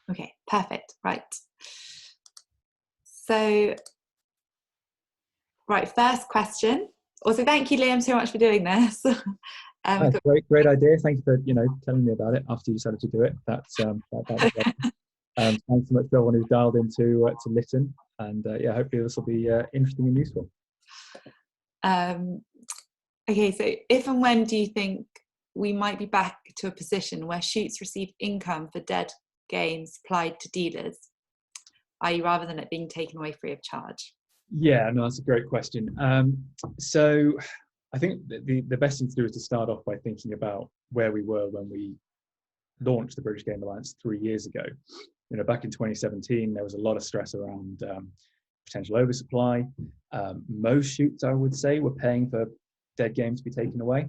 Okay, perfect. Right. So, right, first question. Also, thank you, Liam, so much for doing this. Great idea. Thank you for telling me about it after you decided to do it. That was great. Thanks so much for everyone who's dialed in to listen, and hopefully this will be interesting and useful. Okay, so if and when do you think we might be back to a position where shoots receive income for dead games supplied to dealers, i.e. rather than it being taken away free of charge? Yeah, no, that's a great question. So I think the best thing to do is to start off by thinking about where we were when we launched the British Game Alliance 3 years ago. Back in 2017, there was a lot of stress around potential oversupply. Most shoots, I would say, were paying for dead games to be taken away.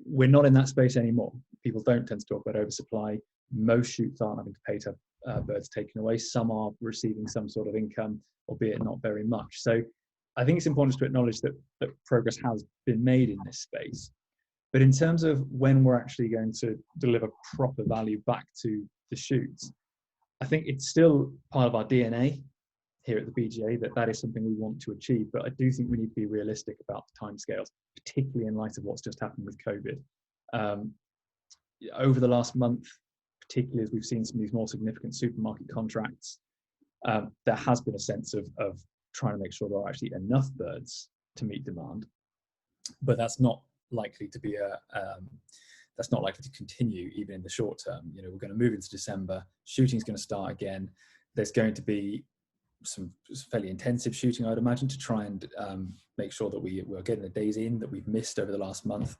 We're not in that space anymore. People don't tend to talk about oversupply. Most shoots aren't having to pay to have birds taken away. Some are receiving some sort of income, albeit not very much. So I think it's important to acknowledge that progress has been made in this space. But in terms of when we're actually going to deliver proper value back to the shoots, I think it's still part of our DNA here at the BGA that is something we want to achieve. But I do think we need to be realistic about the timescales, particularly in light of what's just happened with COVID. Over the last month, particularly as we've seen some of these more significant supermarket contracts, there has been a sense of trying to make sure there are actually enough birds to meet demand. But that's not likely to be that's not likely to continue even in the short term. We're going to move into December. Shooting's going to start again. There's going to be some fairly intensive shooting, I'd imagine, to try and make sure that we're getting the days in that we've missed over the last month.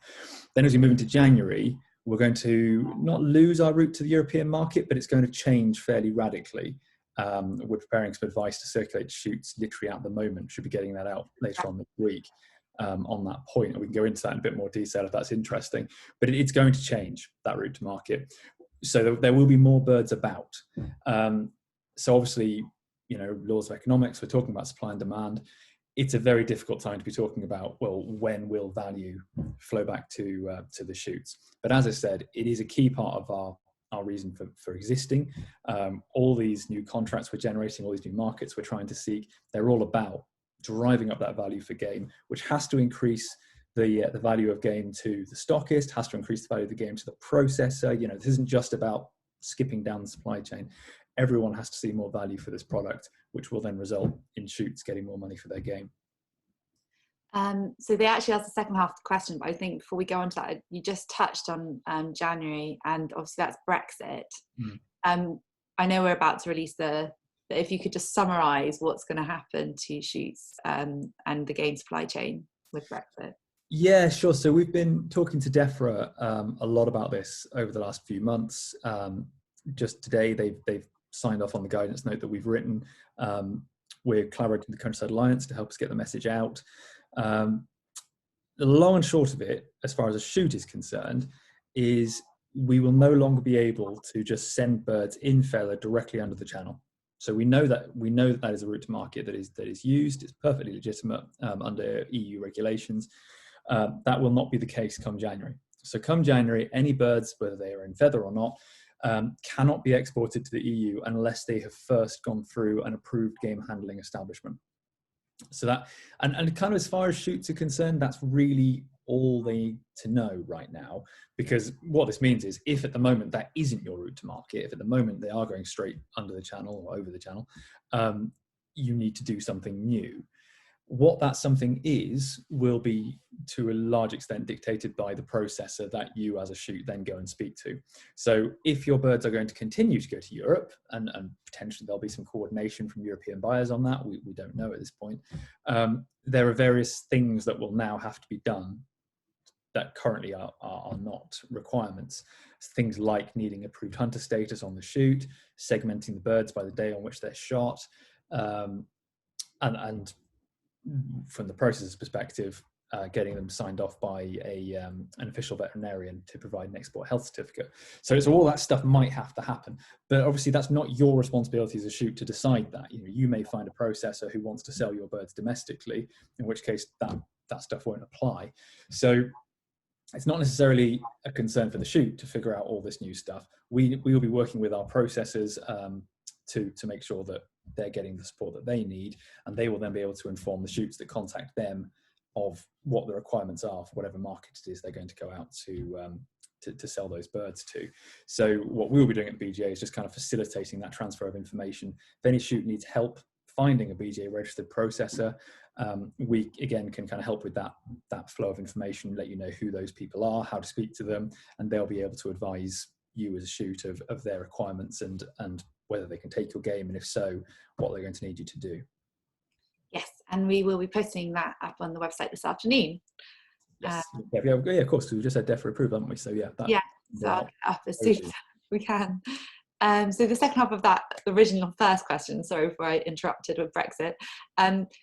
Then as we move into January, we're going to not lose our route to the European market, but it's going to change fairly radically. We're preparing some advice to circulate shoots literally at the moment. Should be getting that out later on this week. On that point, and we can go into that in a bit more detail if that's interesting, but it's going to change that route to market, so there will be more birds about. So obviously, laws of economics, we're talking about supply and demand. It's a very difficult time to be talking about, well, when will value flow back to the shoots. But as I said, it is a key part of our reason for existing. All these new contracts we're generating, all these new markets we're trying to seek, they're all about driving up that value for game, which has to increase the value of game to the stockist, has to increase the value of the game to the processor. This isn't just about skipping down the supply chain. Everyone has to see more value for this product, which will then result in shoots getting more money for their game. So they actually asked the second half of the question, but I think before we go on to that, you just touched on January, and obviously that's Brexit. I know we're about to release but if you could just summarise what's going to happen to shoots and the game supply chain with Brexit. Yeah, sure. So we've been talking to DEFRA a lot about this over the last few months. Just today, they've signed off on the guidance note that we've written. We're collaborating with the Countryside Alliance to help us get the message out. The long and short of it, as far as a shoot is concerned, is we will no longer be able to just send birds in feather directly under the channel. So we know that is a route to market that is used. It's perfectly legitimate under EU regulations. That will not be the case come January. So come January, any birds, whether they are in feather or not, cannot be exported to the EU unless they have first gone through an approved game handling establishment. So that, and kind of as far as shoots are concerned, that's really all they need to know right now, because what this means is if at the moment that isn't your route to market, if at the moment they are going straight under the channel or over the channel, you need to do something new. What that something is will be to a large extent dictated by the processor that you as a shoot then go and speak to. So if your birds are going to continue to go to Europe, and potentially there'll be some coordination from European buyers on that, we don't know at this point, there are various things that will now have to be done that currently are not requirements. Things like needing approved hunter status on the shoot, segmenting the birds by the day on which they're shot, and from the processor's perspective, getting them signed off by an official veterinarian to provide an export health certificate. So all that stuff might have to happen, but obviously that's not your responsibility as a shoot to decide that. You may find a processor who wants to sell your birds domestically, in which case that stuff won't apply. So it's not necessarily a concern for the shoot to figure out all this new stuff. We will be working with our processors to make sure that they're getting the support that they need, and they will then be able to inform the shoots that contact them of what the requirements are for whatever market it is they're going to go out to sell those birds to. So what we'll be doing at BGA is just kind of facilitating that transfer of information. If any shoot needs help finding a BGA registered processor, we again can kind of help with that flow of information, let you know who those people are, how to speak to them, and they'll be able to advise you as a shoot of their requirements and whether they can take your game, and if so, what they're going to need you to do. Yes, and we will be posting that up on the website this afternoon. Yes, yeah, of course. We just had DEFRA approved, haven't we? So yeah, so I'll get up as soon as we can. So the second half of that original first question, sorry before I interrupted with Brexit,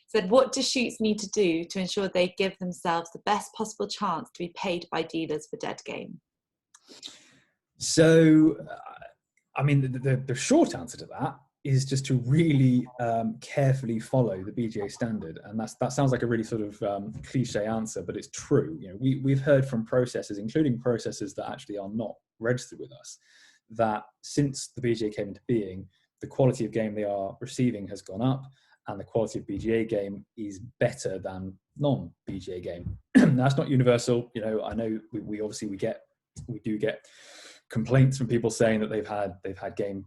said, what do shoots need to do to ensure they give themselves the best possible chance to be paid by dealers for dead game? So, I mean, the short answer to that is just to really carefully follow the BGA standard, and that sounds like a really sort of cliche answer, but it's true. You know, we've heard from processors, including processors that actually are not registered with us, that since the BGA came into being, the quality of game they are receiving has gone up, and the quality of BGA game is better than non-BGA game. That's not universal. You know, I know we obviously we do get complaints from people saying that they've had game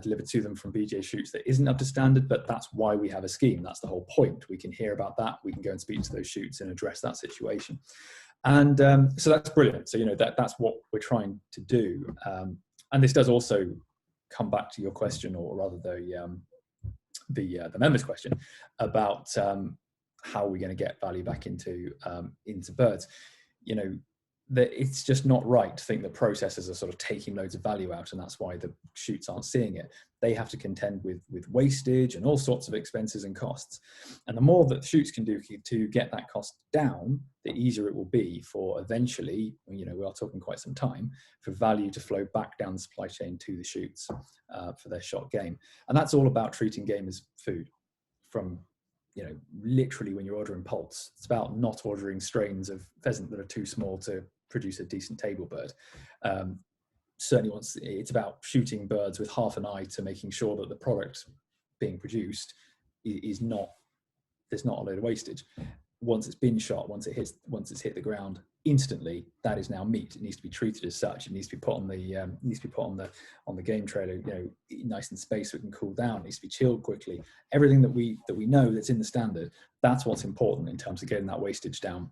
delivered to them from BGA shoots that isn't up to standard, but that's why we have a scheme. That's the whole point. We can hear about that. We can go and speak to those shoots and address that situation. And so that's brilliant. So, you know, that's what we're trying to do. And this does also come back to your question, or rather the members' question about how we're going to get value back into birds. You know, it's just not right to think that processors are sort of taking loads of value out, and that's why the shoots aren't seeing it. They have to contend with wastage and all sorts of expenses and costs. And the more that the shoots can do to get that cost down, the easier it will be for eventually, you know, we are talking quite some time, for value to flow back down the supply chain to the shoots for their shot game. And that's all about treating game as food from, you know, literally when you're ordering poults. It's about not ordering strains of pheasant that are too small to produce a decent table bird. Certainly it's about shooting birds with half an eye to making sure that the product being produced is not, there's not a load of wastage. Once it's been shot, once it's hit the ground, instantly that is now meat. It needs to be treated as such. It needs to be put on the game trailer, you know, nice and spaced so it can cool down. It needs to be chilled quickly. Everything that we know that's in the standard, that's what's important in terms of getting that wastage down,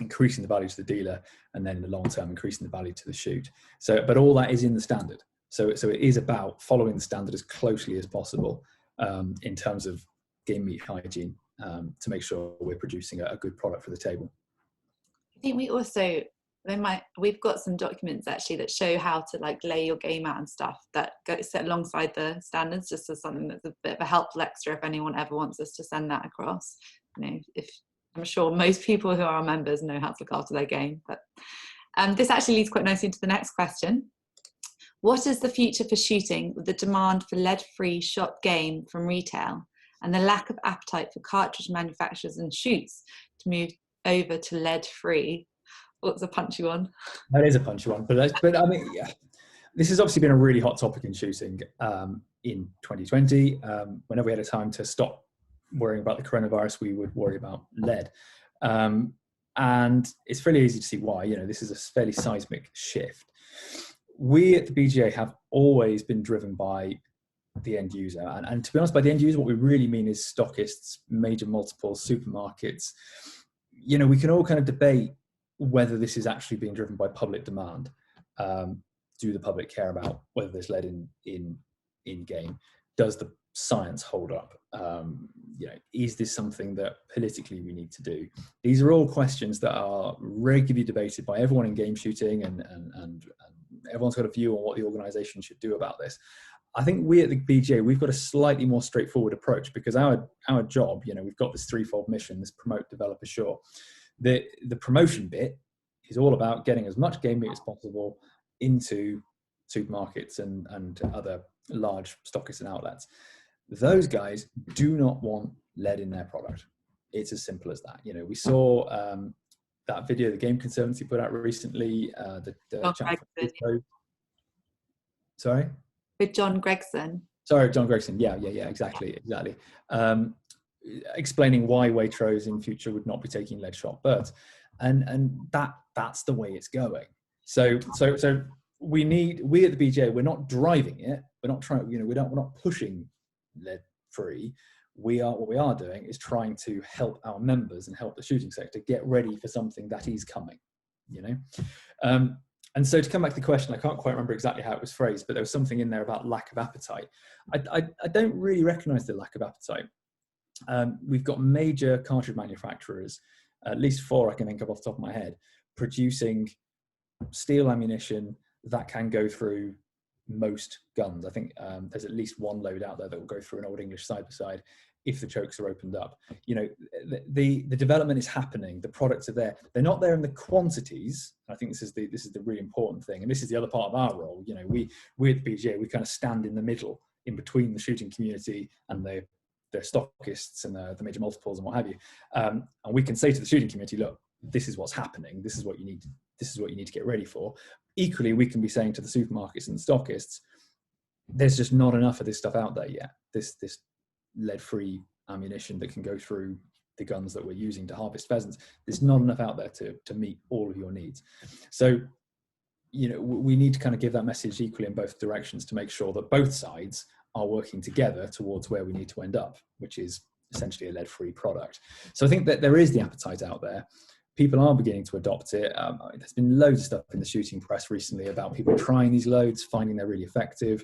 increasing the value to the dealer, and then in the long term increasing the value to the shoot. So, but all that is in the standard. So it is about following the standard as closely as possible in terms of game meat hygiene, to make sure we're producing a good product for the table. I think we also, we've got some documents actually that show how to like lay your game out and stuff that go set alongside the standards, just as something that's a bit of a helpful extra if anyone ever wants us to send that across. You know, if I'm sure most people who are our members know how to look after their game, but this actually leads quite nicely into the next question. What is the future for shooting with the demand for lead-free shot game from retail and the lack of appetite for cartridge manufacturers and shoots to move over to lead-free? Oh, it's a punchy one. That is a punchy one, but I mean, yeah, this has obviously been a really hot topic in shooting in 2020. Whenever we had a time to stop worrying about the coronavirus, we would worry about lead. And it's fairly easy to see why. You know, this is a fairly seismic shift. We at the BGA have always been driven by the end user. And to be honest, by the end user, what we really mean is stockists, major multiples, supermarkets. You know, we can all kind of debate whether this is actually being driven by public demand. Do the public care about whether there's lead in game? Does the science hold up? You know, is this something that politically we need to do? These are all questions that are regularly debated by everyone in game shooting, and everyone's got a view on what the organisation should do about this. I think we at the BGA, we've got a slightly more straightforward approach, because our job, you know, we've got this threefold mission: this promote, develop, assure. The promotion bit is all about getting as much game meat as possible into supermarkets and other large stockists and outlets. Those guys do not want lead in their product. It's as simple as that. You know, we saw that video the Game Conservancy put out recently, the chat from Sorry? With John Gregson. Sorry, John Gregson. Yeah, exactly. Explaining why Waitrose in future would not be taking lead shot birds, and that's the way it's going. So we at the BGA, we're not driving it. We're not trying. We're not pushing lead free. What we are doing is trying to help our members and help the shooting sector get ready for something that is coming. And so to come back to the question, I can't quite remember exactly how it was phrased, but there was something in there about lack of appetite. I don't really recognise the lack of appetite. We've got major cartridge manufacturers, at least 4 I can think of off the top of my head, producing steel ammunition that can go through most guns. I think there's at least 1 load out there that will go through an Old English side-by-side if the chokes are opened up. The development is happening. The products are there. They're not there in the quantities. I think this is the really important thing, and this is the other part of our role. We at the BGA, we kind of stand in the middle, in between the shooting community and the stockists and the major multiples and what have you. And we can say to the shooting community, look, this is what's happening. This is what you need to get ready for. Equally, we can be saying to the supermarkets and the stockists, there's just not enough of this stuff out there yet. This lead-free ammunition that can go through the guns that we're using to harvest pheasants. There's not enough out there to meet all of your needs. So, we need to kind of give that message equally in both directions to make sure that both sides are working together towards where we need to end up, which is essentially a lead-free product. So I think that there is the appetite out there. People are beginning to adopt it. There's been loads of stuff in the shooting press recently about people trying these loads, finding they're really effective.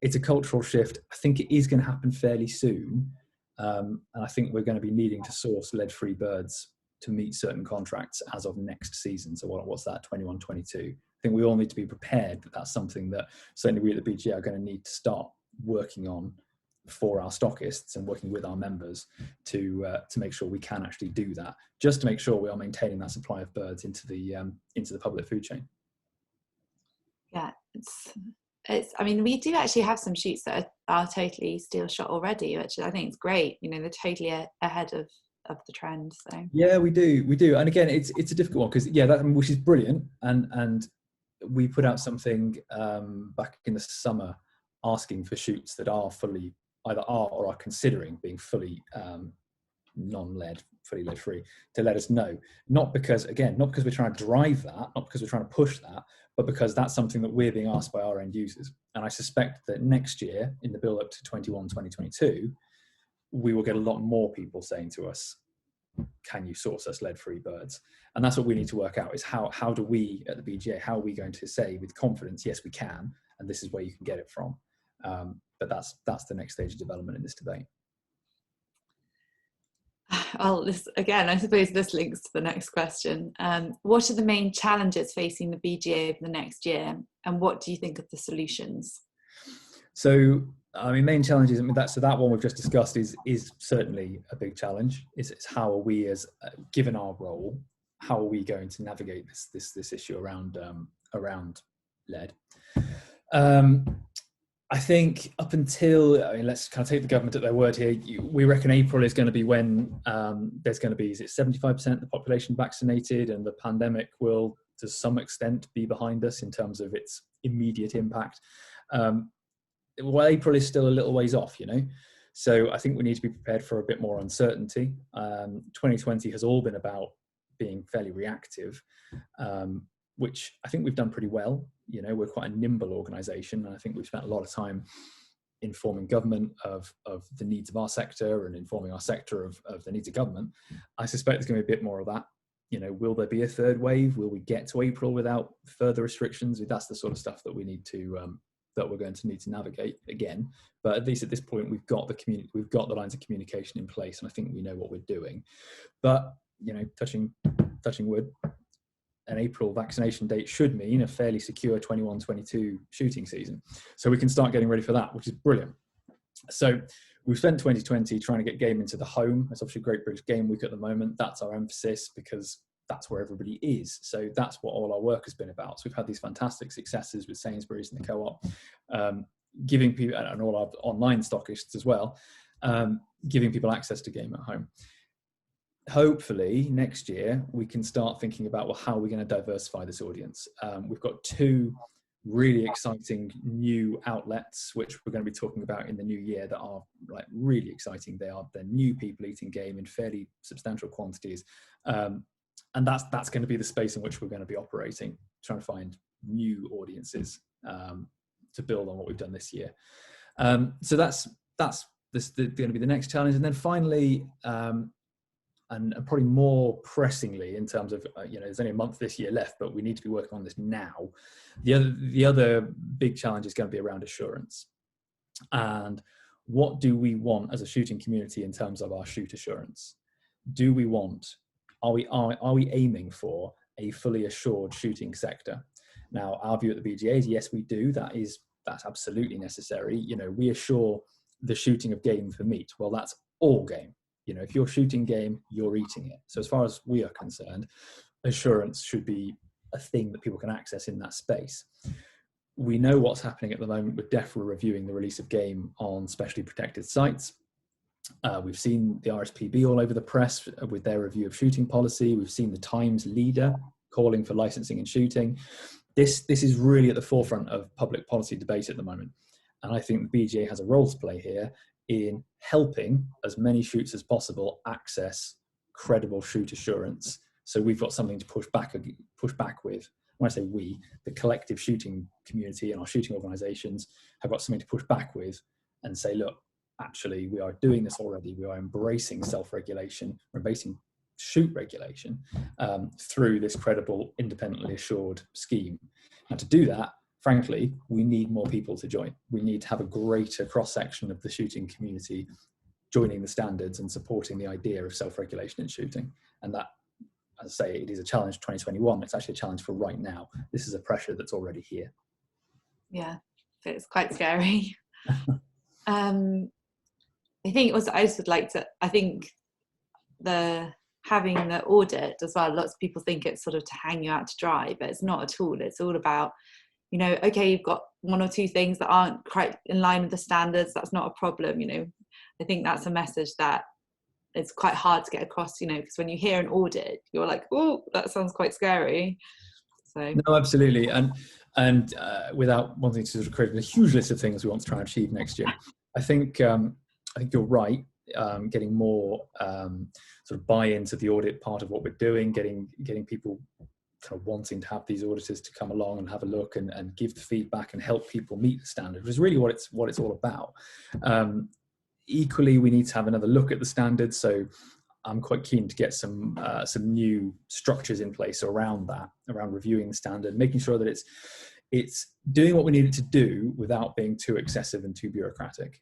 It's a cultural shift. I think it is going to happen fairly soon. And I think we're going to be needing to source lead-free birds to meet certain contracts as of next season. So what's that, 21, 22? I think we all need to be prepared that that's something that certainly we at the BGA are going to need to start working on for our stockists and working with our members to make sure we can actually do that, just to make sure we are maintaining that supply of birds into the public food chain. Yeah, I mean, we do actually have some shoots that are totally steel shot already, which I think is great. They're totally ahead of the trend. So yeah, we do. And again, it's a difficult one because which is brilliant. And we put out something back in the summer asking for shoots that are fully either are or are considering being fully non-lead, fully lead-free, to let us know. Not because we're trying to drive that, not because we're trying to push that, but because that's something that we're being asked by our end users. And I suspect that next year, in the build-up to 2022, we will get a lot more people saying to us, can you source us lead-free birds? And that's what we need to work out, is how do we at the BGA, how are we going to say with confidence, yes, we can, and this is where you can get it from. But that's the next stage of development in this debate. I suppose this links to the next question. What are the main challenges facing the BGA over the next year, and what do you think of the solutions? So, main challenges. That one we've just discussed is certainly a big challenge. It's how are we, as given our role, how are we going to navigate this issue around lead? I think up until, let's kind of take the government at their word here. We reckon April is going to be when there's going to be, is it 75% of the population vaccinated, and the pandemic will, to some extent, be behind us in terms of its immediate impact. Well, April is still a little ways off, So I think we need to be prepared for a bit more uncertainty. 2020 has all been about being fairly reactive, which I think we've done pretty well. We're quite a nimble organisation, and I think we've spent a lot of time informing government of the needs of our sector and informing our sector of the needs of government. I suspect there's going to be a bit more of that. Will there be a third wave? Will we get to April without further restrictions? That's the sort of stuff that we need to that we're going to need to navigate again. But at least at this point, we've got the lines of communication in place, and I think we know what we're doing. But touching wood, an April vaccination date should mean a fairly secure 21-22 shooting season. So we can start getting ready for that, which is brilliant. So we've spent 2020 trying to get game into the home. It's obviously Great British Game Week at the moment. That's our emphasis because that's where everybody is. So that's what all our work has been about. So we've had these fantastic successes with Sainsbury's and the Co-op, giving people, and all our online stockists as well, giving people access to game at home. hopefully next year we can start thinking about, well, how are we going to diversify this audience? We've got two really exciting new outlets which we're going to be talking about in the new year that are like really exciting. They're new people eating game in fairly substantial quantities, and that's going to be the space in which we're going to be operating, trying to find new audiences to build on what we've done this year. So that's going to be the next challenge. And then finally, and probably more pressingly in terms of, there's only a month this year left, but we need to be working on this now. The other big challenge is going to be around assurance. And what do we want as a shooting community in terms of our shoot assurance? Are we aiming for a fully assured shooting sector? Now, our view at the BGA is yes, we do. That's absolutely necessary. We assure the shooting of game for meat. Well, that's all game. If you're shooting game, you're eating it. So as far as we are concerned, assurance should be a thing that people can access in that space. We know what's happening at the moment with DEFRA reviewing the release of game on specially protected sites. We've seen the RSPB all over the press with their review of shooting policy. We've seen the Times leader calling for licensing and shooting. This is really at the forefront of public policy debate at the moment. And I think the BGA has a role to play here in helping as many shoots as possible access credible shoot assurance. So we've got something to push back with. When I say we, the collective shooting community and our shooting organisations have got something to push back with and say, look, actually, we are doing this already. We are embracing self-regulation, we're embracing shoot regulation through this credible, independently assured scheme. And to do that, frankly, we need more people to join. We need to have a greater cross-section of the shooting community joining the standards and supporting the idea of self-regulation in shooting. And that, as I say, it is a challenge for 2021. It's actually a challenge for right now. This is a pressure that's already here. Yeah, it's quite scary. I think also I just would like to, I think having the audit as well, lots of people think it's sort of to hang you out to dry, but it's not at all. It's all about, okay, you've got one or two things that aren't quite in line with the standards, that's not a problem. I think that's a message that it's quite hard to get across, because when you hear an audit, you're like, oh, that sounds quite scary. So no, absolutely. And without wanting to sort of create a huge list of things we want to try and achieve next year, I think you're right. Getting more sort of buy-in to the audit part of what we're doing, getting people kind of wanting to have these auditors to come along and have a look and give the feedback and help people meet the standard, which is really what it's all about. Equally, we need to have another look at the standards. So I'm quite keen to get some new structures in place around that, around reviewing the standard, making sure that it's doing what we need it to do without being too excessive and too bureaucratic.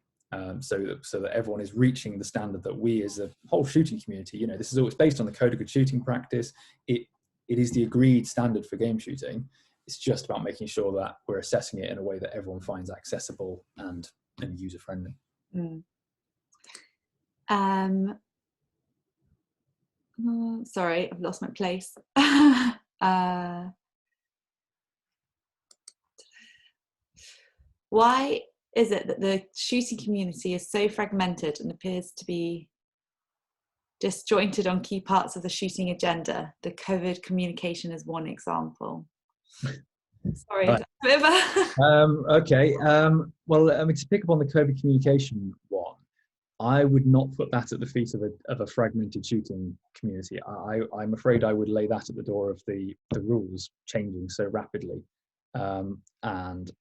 So that everyone is reaching the standard that we as a whole shooting community, this is always based on the Code of Good Shooting Practice. It is the agreed standard for game shooting. It's just about making sure that we're assessing it in a way that everyone finds accessible and user-friendly. Sorry, I've lost my place. Why is it that the shooting community is so fragmented and appears to be disjointed on key parts of the shooting agenda? The COVID communication is one example. Sorry. Right. Okay. Well, to pick up on the COVID communication one, I would not put that at the feet of a fragmented shooting community. I'm afraid I would lay that at the door of the rules changing so rapidly, and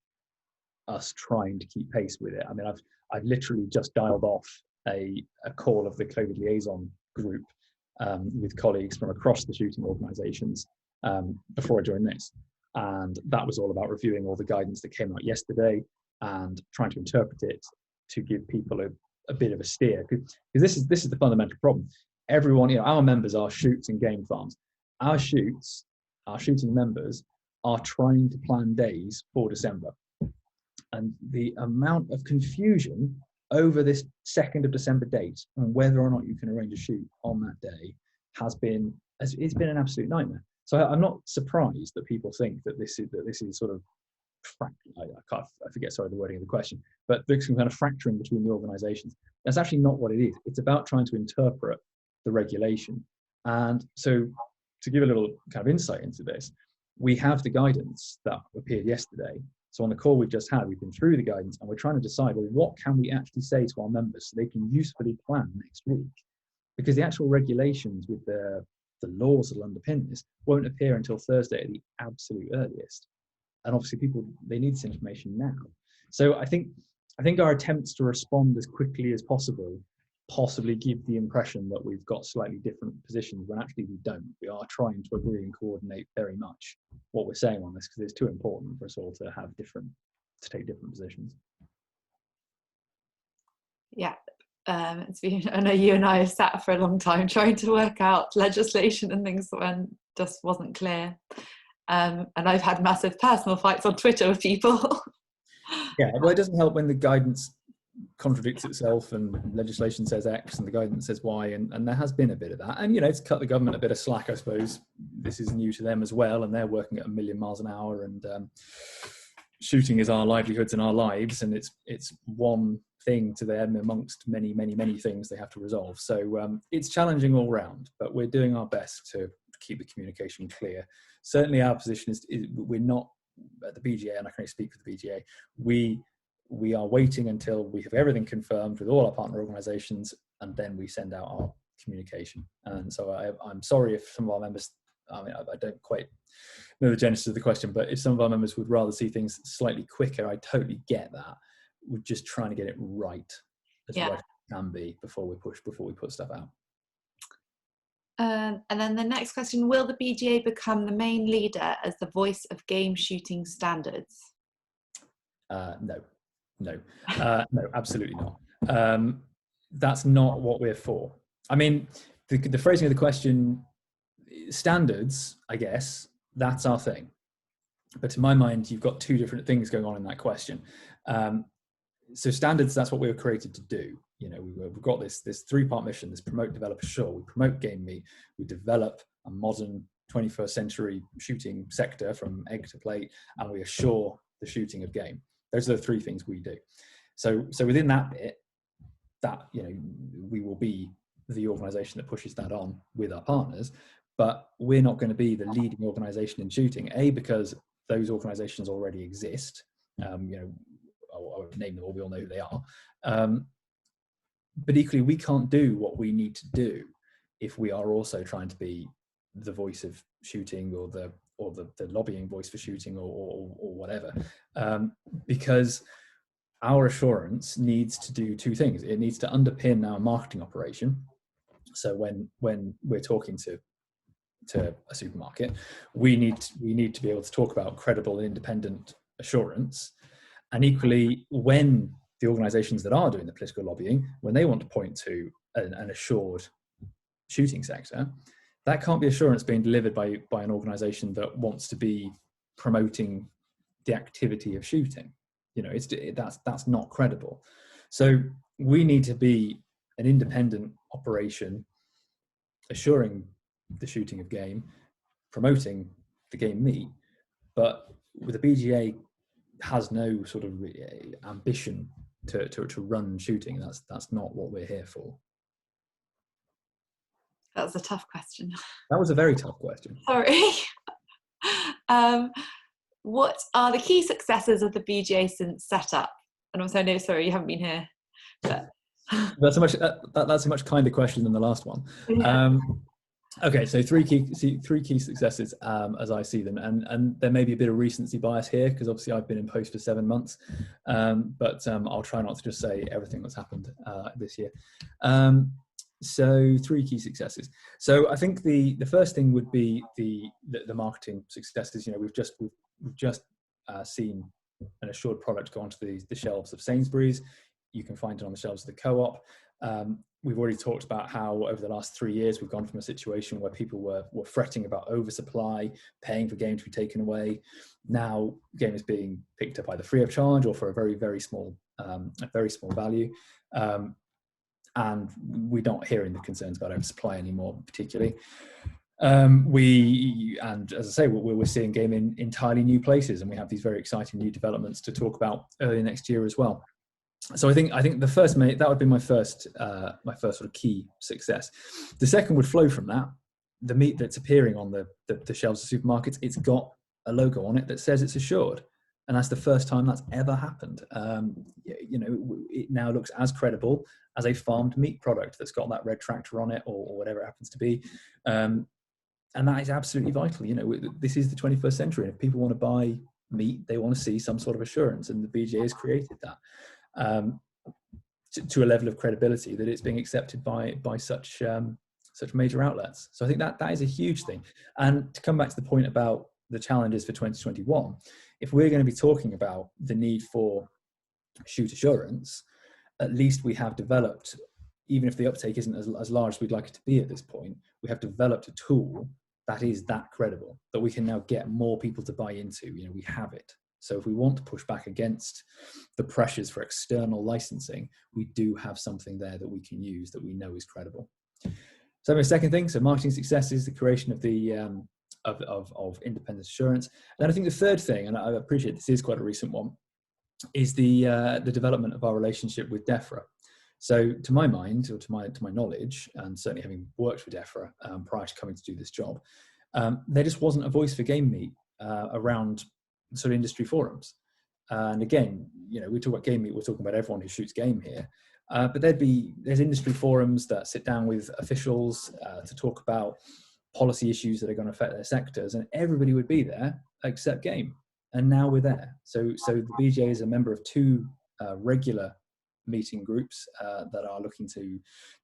us trying to keep pace with it. I mean, I've literally just dialed off a call of the COVID liaison group with colleagues from across the shooting organisations before I joined this, and that was all about reviewing all the guidance that came out yesterday and trying to interpret it to give people a bit of a steer, because this is the fundamental problem. Everyone, our members are shoots and game farms. Our shooting members are trying to plan days for December. And the amount of confusion over this 2nd of December date and whether or not you can arrange a shoot on that day it's been an absolute nightmare. So I'm not surprised that people think that this is sort of I forget the wording of the question, but there's some kind of fracturing between the organisations. That's actually not what it is. It's about trying to interpret the regulation. And so to give a little kind of insight into this, we have the guidance that appeared yesterday. So on the call we've just had, we've been through the guidance and we're trying to decide, well, what can we actually say to our members so they can usefully plan next week? Because the actual regulations with the laws that will underpin this won't appear until Thursday at the absolute earliest. And obviously people, they need this information now. So I think our attempts to respond as quickly as possible possibly give the impression that we've got slightly different positions when actually we don't. We are trying to agree and coordinate very much what we're saying on this because it's too important for us all to take different positions. Yeah. It's been, I know you and I have sat for a long time trying to work out legislation and things that just wasn't clear. And I've had massive personal fights on Twitter with people. Yeah, well, it doesn't help when the guidance contradicts itself and legislation says X and the guidance says Y, and there has been a bit of that. And, you know, it's cut the government a bit of slack, I suppose. This is new to them as well, and they're working at 1 million miles an hour, and shooting is our livelihoods and our lives, and it's one thing to them amongst many things they have to resolve. So it's challenging all round, but we're doing our best to keep the communication clear. Certainly our position is we're not at the BGA, and I can only speak for the BGA, we are waiting until we have everything confirmed with all our partner organisations, and then we send out our communication. And so I'm sorry if some of our members, I mean, I don't quite know the genesis of the question, but if some of our members would rather see things slightly quicker, I totally get that. We're just trying to get it right as right as it can be before we put stuff out. And then the next question, will the BGA become the main leader as the voice of game shooting standards? No, absolutely not. That's not what we're for. I mean, the phrasing of the question, standards, I guess, that's our thing. But to my mind, you've got two different things going on in that question. So standards, that's what we were created to do. You know, we've got this three-part mission, this promote, develop, assure. We promote game meat, we develop a modern 21st century shooting sector from egg to plate, and we assure the shooting of game. Those are the three things we do. So within that bit, that, you know, we will be the organisation that pushes that on with our partners, but we're not going to be the leading organisation in shooting, because those organisations already exist. You know, I won't name them all, we all know who they are. But equally, we can't do what we need to do if we are also trying to be the voice of shooting or the lobbying voice for shooting or whatever, because our assurance needs to do two things. It needs to underpin our marketing operation. So when we're talking to a supermarket, we need to be able to talk about credible and independent assurance. And equally, when the organisations that are doing the political lobbying, when they want to point to an assured shooting sector, that can't be assurance being delivered by an organisation that wants to be promoting the activity of shooting. You know, that's not credible. So we need to be an independent operation, assuring the shooting of game, promoting the game meat, but with the BGA has no sort of ambition to run shooting. That's not what we're here for. That was a tough question. That was a very tough question. Sorry. What are the key successes of the BGA since setup? And also, no, sorry, you haven't been here. But that's a much kinder question than the last one. Yeah. Okay, so three key successes as I see them, and there may be a bit of recency bias here because obviously I've been in post for 7 months, but I'll try not to just say everything that's happened this year. So three key successes. So I think the first thing would be the marketing successes. You know, we've just seen an assured product go onto the shelves of Sainsbury's. You can find it on the shelves of the Co-op. We've already talked about how over the last 3 years we've gone from a situation where people were fretting about oversupply, paying for game to be taken away. Now game is being picked up either free of charge or for a very small value, and we're not hearing the concerns about oversupply anymore, particularly. And as I say, we're seeing game in entirely new places, and we have these very exciting new developments to talk about early next year as well. So I think the first that would be my first sort of key success. The second would flow from that. The meat that's appearing on the shelves of supermarkets, it's got a logo on it that says it's assured, and that's the first time that's ever happened. It now looks as credible as a farmed meat product that's got that red tractor on it, or whatever it happens to be. And that is absolutely vital. This is the 21st century, and if people want to buy meat, they want to see some sort of assurance, and the BGA has created that to a level of credibility that it's being accepted by such major outlets. So I think that is a huge thing. And to come back to the point about the challenges for 2021, if we're going to be talking about the need for shoot assurance, at least we have developed, even if the uptake isn't as large as we'd like it to be at this point, we have developed a tool that is that credible, that we can now get more people to buy into. We have it. So if we want to push back against the pressures for external licensing, we do have something there that we can use that we know is credible. So my second thing, so marketing success is the creation of the of independent assurance. And then I think the third thing, and I appreciate this is quite a recent one, is the development of our relationship with DEFRA. So to my mind, or to my knowledge, and certainly having worked for DEFRA prior to coming to do this job, there just wasn't a voice for game meat around sort of industry forums. And again, we talk about game meat, we're talking about everyone who shoots game here. But there's industry forums that sit down with officials to talk about policy issues that are going to affect their sectors, and everybody would be there except game. And now we're there. So the BGA is a member of two regular meeting groups that are looking to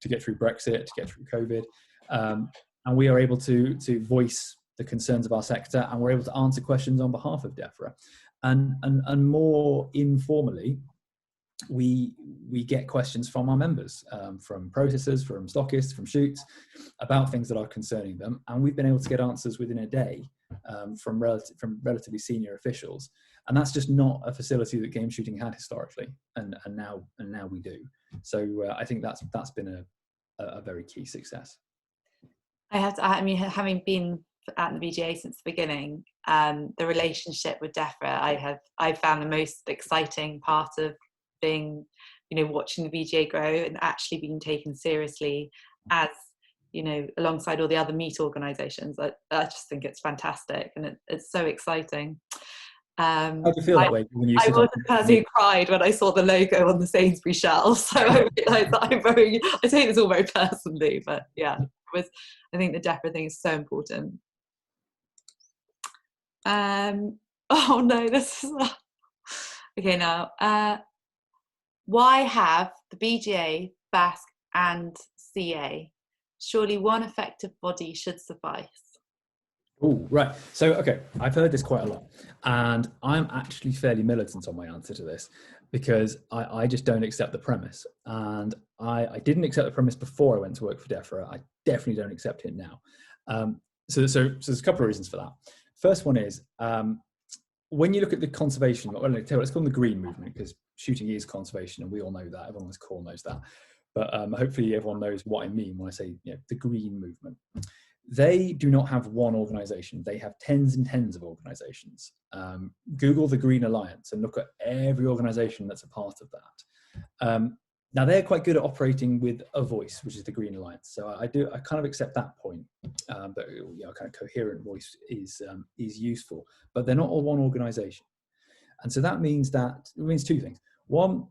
get through Brexit, to get through COVID, and we are able to voice the concerns of our sector, and we're able to answer questions on behalf of DEFRA. And more informally, we get questions from our members, from processors, from stockists, from shoots, about things that are concerning them, and we've been able to get answers within a day from relatively senior officials, and that's just not a facility that game shooting had historically, and now we do. So I think that's been a very key success. Having been at the BGA since the beginning, the relationship with DEFRA I found the most exciting part of being, watching the BGA grow and actually being taken seriously as, alongside all the other meat organisations. I just think it's fantastic, and it's so excitain. How do you feel that way when you I was the person who cried when I saw the logo on the Sainsbury's shelves. So I realised that I take this all very personally, but yeah, I think the DEFRA thing is so important. Oh no, this is okay now. Why have the BGA, BASC and CA? Surely one effective body should suffice. Oh, right. So, okay, I've heard this quite a lot, and I'm actually fairly militant on my answer to this, because I just don't accept the premise. And I didn't accept the premise before I went to work for DEFRA. I definitely don't accept it now. So there's a couple of reasons for that. First one is, when you look at the conservation, let's call them the green movement, because shooting is conservation, and we all know that. Everyone on this call knows that. But hopefully everyone knows what I mean when I say the green movement. They do not have one organisation. They have tens and tens of organisations. Google the Green Alliance and look at every organisation that's a part of that. Now, they're quite good at operating with a voice, which is the Green Alliance. So I kind of accept that point, that a kind of coherent voice is useful, but they're not all one organisation. And so that means two things. One,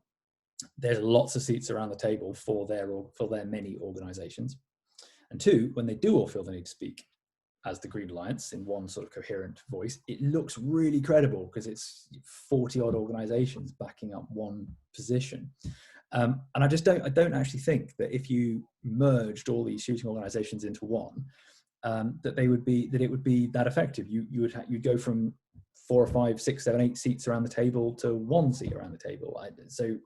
there's lots of seats around the table for their many organisations. And two, when they do all feel the need to speak as the Green Alliance in one sort of coherent voice, it looks really credible because it's 40 odd organisations backing up one position. And I don't actually think that if you merged all these shooting organisations into one, that it would be that effective. You'd go from 4 or 5, 6, 7, 8 seats around the table to 1 seat around the table. So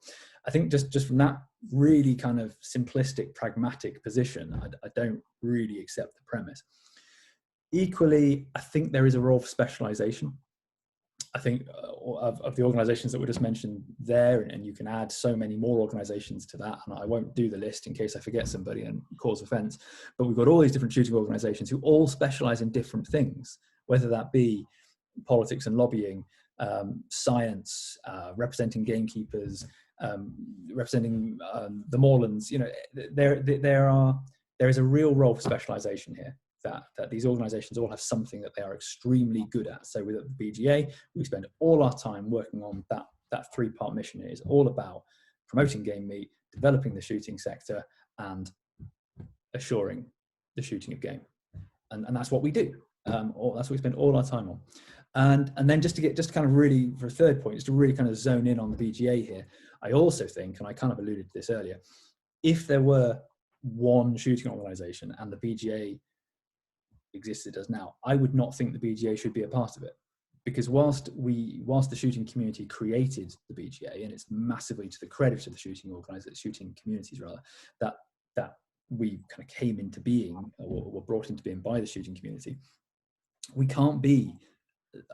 I think just from that really kind of simplistic, pragmatic position, I don't really accept the premise. Equally, I think there is a role for specialisation. I think of the organisations that were just mentioned there, and you can add so many more organisations to that, and I won't do the list in case I forget somebody and cause offence, but we've got all these different shooting organisations who all specialise in different things, whether that be politics and lobbying, science, representing gamekeepers, representing the moorlands. You know, there is a real role for specialisation here. That these organisations all have something that they are extremely good at. So with the BGA, we spend all our time working on that three-part mission. It is all about promoting game meat, developing the shooting sector, and assuring the shooting of game. And that's what we do. Or that's what we spend all our time on. And then just to kind of really, for a third point, just to really kind of zone in on the BGA here, I also think, and I kind of alluded to this earlier, if there were one shooting organisation and the BGA existed as now, I would not think the BGA should be a part of it, because whilst the shooting community created the BGA, and it's massively to the credit of the shooting communities rather, that we kind of came into being, or were brought into being by the shooting community, we can't be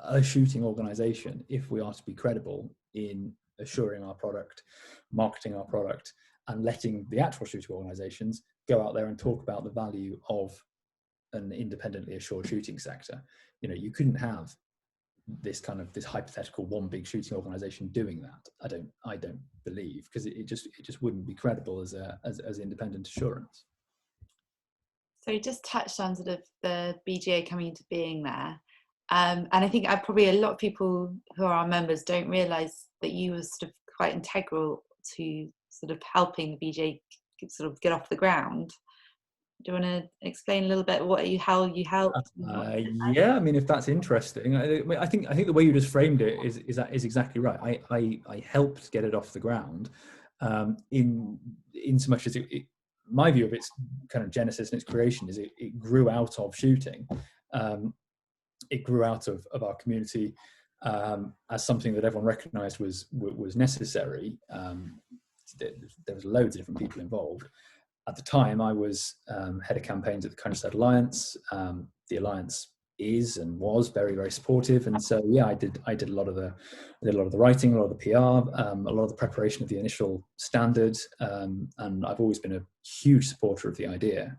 a shooting organisation if we are to be credible in assuring our product, marketing our product, and letting the actual shooting organisations go out there and talk about the value of an independently assured shooting sector. You know, you couldn't have this hypothetical one big shooting organisation doing that. I don't believe, because it just wouldn't be credible as independent assurance. So you just touched on sort of the BGA coming into being there. And I think probably a lot of people who are our members don't realise that you were sort of quite integral to sort of helping the BGA sort of get off the ground. Do you want to explain a little bit how you helped? Yeah, I mean, if that's interesting, I think the way you just framed it is exactly right. I helped get it off the ground, in so much as my view of its kind of genesis and its creation is it grew out of shooting. It grew out of our community as something that everyone recognised was necessary. There was loads of different people involved. At the time, I was head of campaigns at the Countryside Alliance. The Alliance is and was very, very supportive, and so yeah, I did a lot of the writing, a lot of the PR, a lot of the preparation of the initial standard, and I've always been a huge supporter of the idea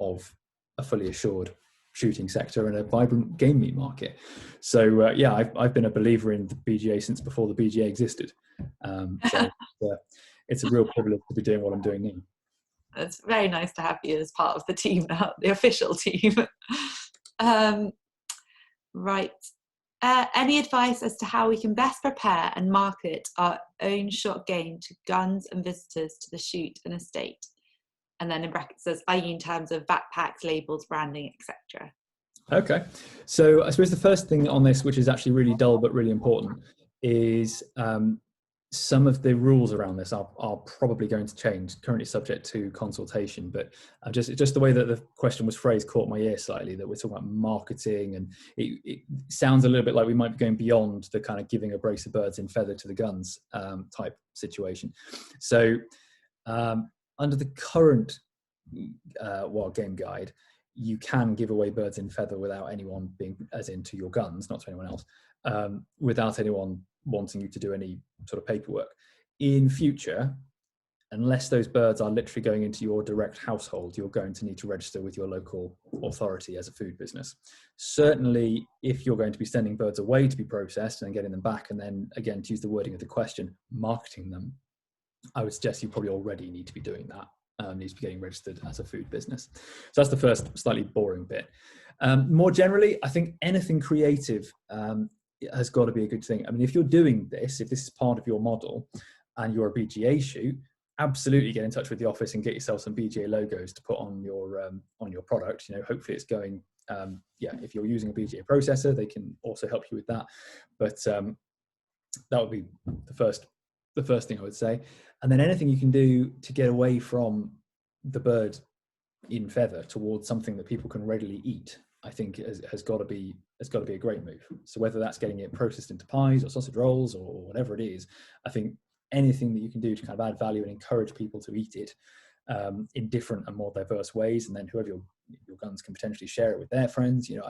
of a fully assured shooting sector and a vibrant game meat market. So yeah, I've been a believer in the BGA since before the BGA existed. So it's a real privilege to be doing what I'm doing now. It's very nice to have you as part of the team now, the official team. Right. Any advice as to how we can best prepare and market our own shot game to guns and visitors to the shoot and estate? And then in brackets says, i.e. in terms of backpacks, labels, branding, etc. Okay. So I suppose the first thing on this, which is actually really dull but really important, is some of the rules around this are probably going to change, currently subject to consultation, but just the way that the question was phrased caught my ear slightly, that we're talking about marketing, and it sounds a little bit like we might be going beyond the kind of giving a brace of birds in feather to the guns type situation. So under the current wild game guide, you can give away birds in feather without anyone being, as in to your guns, not to anyone else, without anyone wanting you to do any sort of paperwork. In future, unless those birds are literally going into your direct household, you're going to need to register with your local authority as a food business. Certainly, if you're going to be sending birds away to be processed and getting them back, and then again, to use the wording of the question, marketing them, I would suggest you probably already need to be doing that. Needs to be getting registered as a food business. So that's the first slightly boring bit. More generally, I think anything creative has got to be a good thing. I mean, if you're doing this, if this is part of your model and you're a BGA shoot, absolutely get in touch with the office and get yourself some BGA logos to put on your product. You know, hopefully it's going, if you're using a BGA processor, they can also help you with that. But that would be the first thing I would say. And then anything you can do to get away from the bird in feather towards something that people can readily eat, I think has got to be a great move. So whether that's getting it processed into pies or sausage rolls or whatever it is, I think anything that you can do to kind of add value and encourage people to eat it in different and more diverse ways, and then whoever your guns can potentially share it with their friends, you know,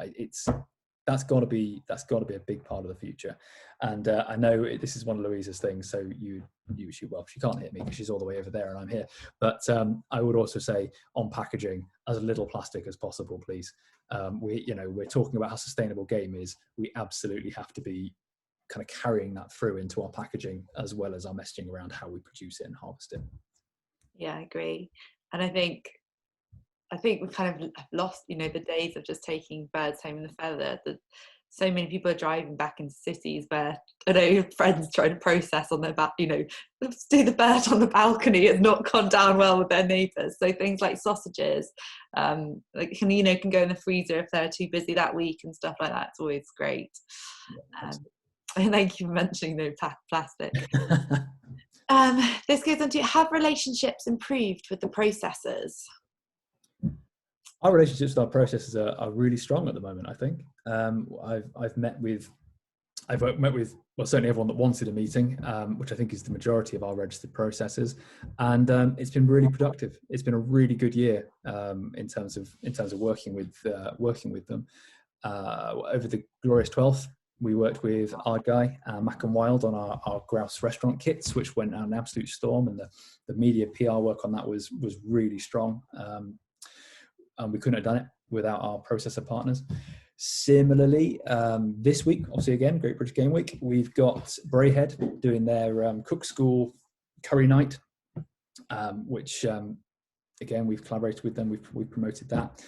that's got to be a big part of the future. And I know this is one of Louisa's things, so she can't hear me because she's all the way over there and I'm here, but I would also say on packaging, as little plastic as possible, please. We're talking about how sustainable game is. We absolutely have to be kind of carrying that through into our packaging, as well as our messaging around how we produce it and harvest it. Yeah, I agree. And I think we kind of lost, the days of just taking birds home in the feather. So many people are driving back into cities where, I know, friends trying to process on their back, do the bird on the balcony has not gone down well with their neighbours. So things like sausages, can go in the freezer if they're too busy that week and stuff like that. It's always great. And thank you for mentioning no plastic. This goes on to, have relationships improved with the processors? Our relationships with our processors are really strong at the moment, I think. I've met with, well, certainly everyone that wanted a meeting, which I think is the majority of our registered processors, and it's been really productive. It's been a really good year in terms of working with them. Over the glorious 12th, we worked with our guy, Mac and Wild, on our grouse restaurant kits, which went out an absolute storm, and the media PR work on that was really strong. And we couldn't have done it without our processor partners. Similarly, this week, obviously again, Great British Game Week, we've got Brayhead doing their Cook School Curry Night, which again, we've collaborated with them, we've promoted that.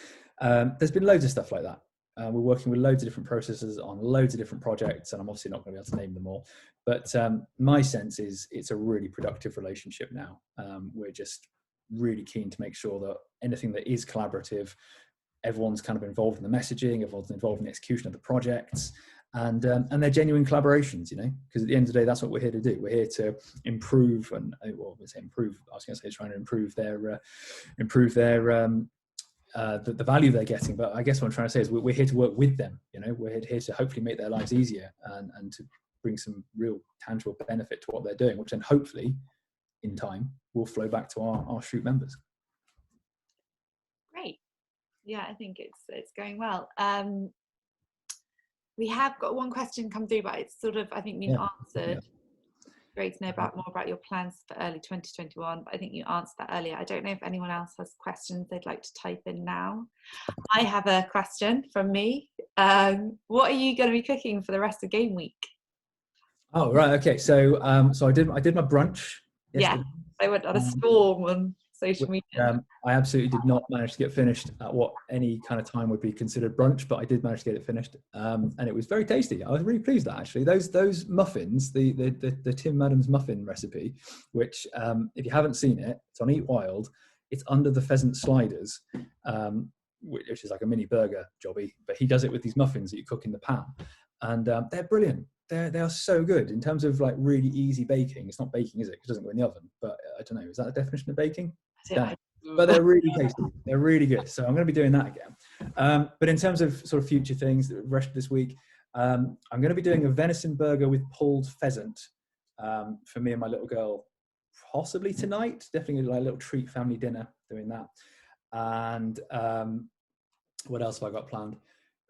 There's been loads of stuff like that. We're working with loads of different processors on loads of different projects, and I'm obviously not going to be able to name them all. But my sense is it's a really productive relationship now. We're just really keen to make sure that anything that is collaborative, everyone's kind of involved in the messaging, everyone's involved in the execution of the projects, and they're genuine collaborations, because at the end of the day, that's what we're here to do. We're here to improve, and well, I was going to say trying to improve their the value they're getting. But I guess what I'm trying to say is we're here to work with them. We're here to hopefully make their lives easier and to bring some real tangible benefit to what they're doing, which then hopefully in time will flow back to our shoot members. Great. Yeah, I think it's going well. We have got one question come through, but it's sort of, I think, been answered. Yeah. Great to know more about your plans for early 2021, but I think you answered that earlier. I don't know if anyone else has questions they'd like to type in now. I have a question from me. What are you going to be cooking for the rest of game week? Oh, right. Okay. So I did my brunch yesterday. Yeah, I went on a storm on social media. I absolutely did not manage to get finished at what any kind of time would be considered brunch, but I did manage to get it finished, and it was very tasty. I was really pleased that actually those muffins, the Tim Madden's muffin recipe, which if you haven't seen it, it's on Eat Wild. It's under the pheasant sliders, which is like a mini burger jobby, but he does it with these muffins that you cook in the pan, and they're brilliant. They are so good in terms of like really easy baking. It's not baking, is it? Because it doesn't go in the oven. But I don't know. Is that a definition of baking? Yeah. But they're really tasty. They're really good. So I'm going to be doing that again. But in terms of sort of future things, the rest of this week, I'm going to be doing a venison burger with pulled pheasant for me and my little girl, possibly tonight. Definitely like a little treat family dinner doing that. And what else have I got planned?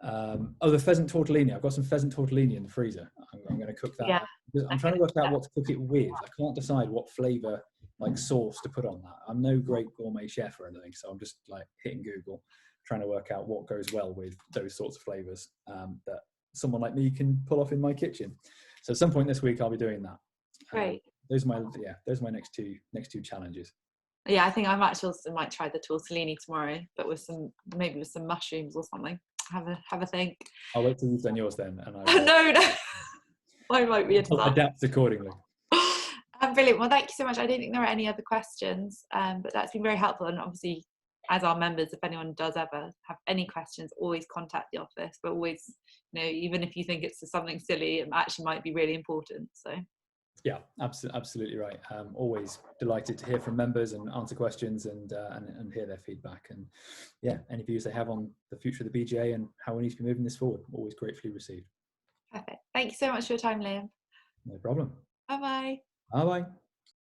The pheasant tortellini. I've got some pheasant tortellini in the freezer. I'm going to cook that. Yeah. I'm trying to work out what to cook it with. I can't decide what flavour, like sauce, to put on that. I'm no great gourmet chef or anything, so I'm just like hitting Google, trying to work out what goes well with those sorts of flavours that someone like me can pull off in my kitchen. So at some point this week, I'll be doing that. Great. Those are my next two challenges. Yeah, I think I might try the tortellini tomorrow, but with some mushrooms or something. Have a think. I'll wait till you've done yours then, and no. I might be I'll adapt accordingly. Brilliant. Well, thank you so much. I don't think there are any other questions, but that's been very helpful. And obviously, as our members, if anyone does ever have any questions, always contact the office. But always, even if you think it's something silly, it actually might be really important. So. Yeah, absolutely right. Always delighted to hear from members and answer questions and hear their feedback. And yeah, any views they have on the future of the BGA and how we need to be moving this forward, always gratefully received. Perfect. Thank you so much for your time, Liam. No problem. Bye-bye. Bye-bye.